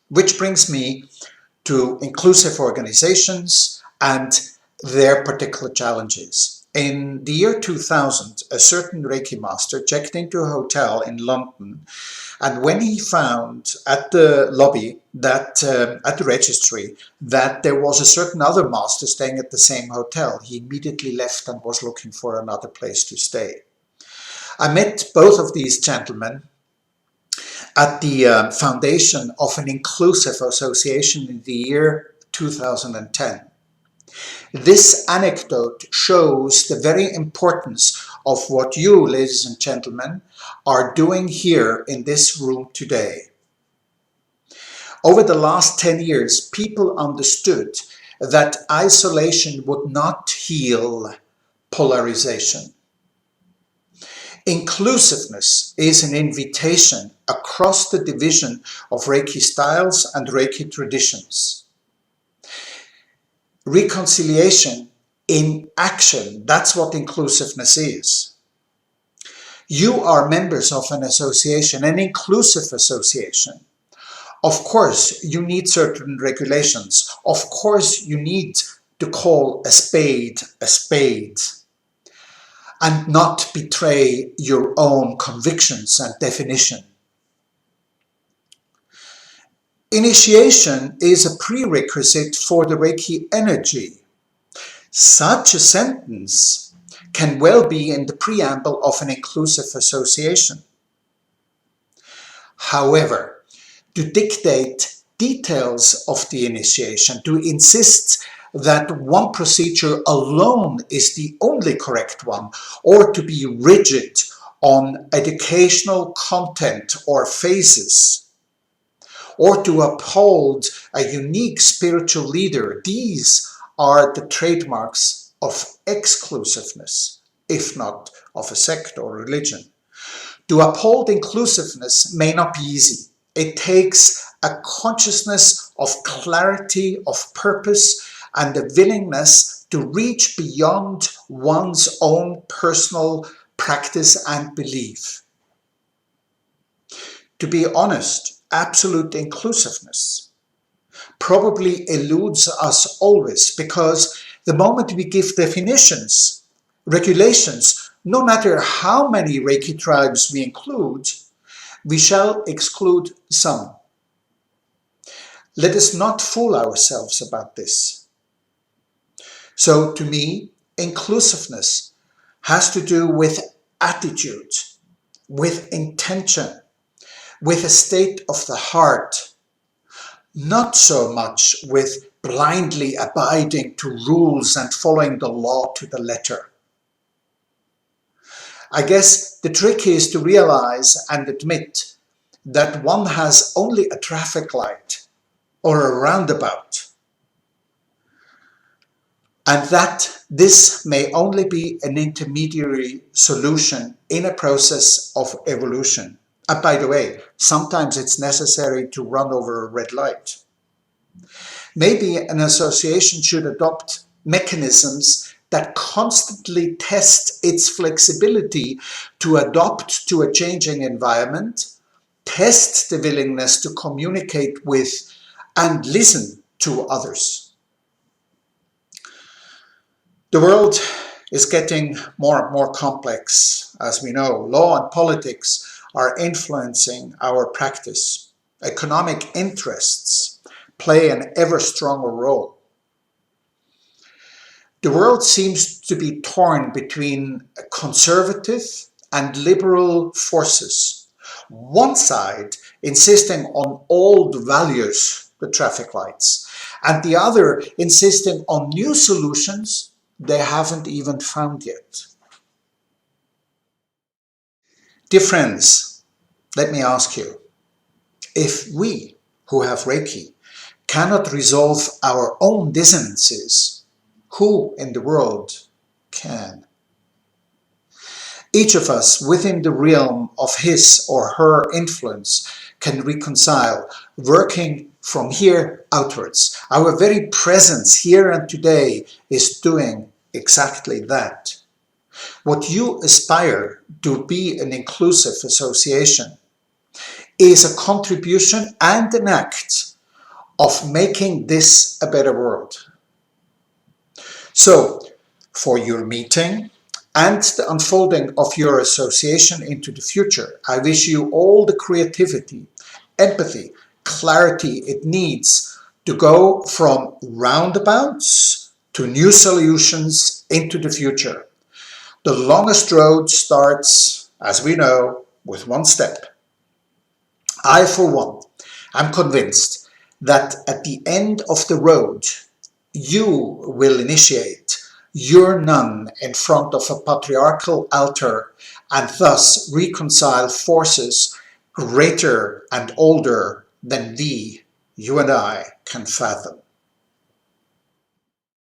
Which brings me to inclusive organizations and their particular challenges. In the year 2000, a certain Reiki master checked into a hotel in London, and when he found at the lobby that at the registry that there was a certain other master staying at the same hotel, he immediately left and was looking for another place to stay. I met both of these gentlemen at the foundation of an inclusive association in the year 2010. This anecdote shows the very importance of what you, ladies and gentlemen, are doing here in this room today. Over the last 10 years, people understood that isolation would not heal polarization. Inclusiveness is an invitation across the division of Reiki styles and Reiki traditions. Reconciliation in action, that's what inclusiveness is. You are members of an association, an inclusive association. Of course, you need certain regulations. Of course, you need to call a spade, and not betray your own convictions and definition. Initiation is a prerequisite for the Reiki energy. Such a sentence can well be in the preamble of an inclusive association. However, to dictate details of the initiation, to insist that one procedure alone is the only correct one, or to be rigid on educational content or phases, or to uphold a unique spiritual leader, these are the trademarks of exclusiveness, if not of a sect or religion. To uphold inclusiveness may not be easy. It takes a consciousness of clarity, of purpose, and the willingness to reach beyond one's own personal practice and belief. To be honest, absolute inclusiveness probably eludes us always, because the moment we give definitions, regulations, no matter how many Reiki tribes we include, we shall exclude some. Let us not fool ourselves about this. So to me, inclusiveness has to do with attitude, with intention, with a state of the heart, not so much with blindly abiding to rules and following the law to the letter. I guess the trick is to realize and admit that one has only a traffic light or a roundabout, and that this may only be an intermediary solution in a process of evolution. And by the way, sometimes it's necessary to run over a red light. Maybe an association should adopt mechanisms that constantly test its flexibility to adapt to a changing environment, test the willingness to communicate with and listen to others. The world is getting more and more complex, as we know. Law and politics are influencing our practice. Economic interests play an ever stronger role. The world seems to be torn between conservative and liberal forces. One side insisting on old values, the traffic lights, and the other insisting on new solutions they haven't even found yet. Dear friends, let me ask you, if we who have Reiki cannot resolve our own dissonances, who in the world can? Each of us within the realm of his or her influence can reconcile, working from here outwards. Our very presence here and today is doing exactly that. What you aspire to be an inclusive association is a contribution and an act of making this a better world. So, for your meeting and the unfolding of your association into the future, I wish you all the creativity, empathy, clarity it needs to go from roundabouts to new solutions into the future. The longest road starts, as we know, with one step. I, for one, am convinced that at the end of the road, you will initiate your nun in front of a patriarchal altar and thus reconcile forces greater and older than you and I, can fathom.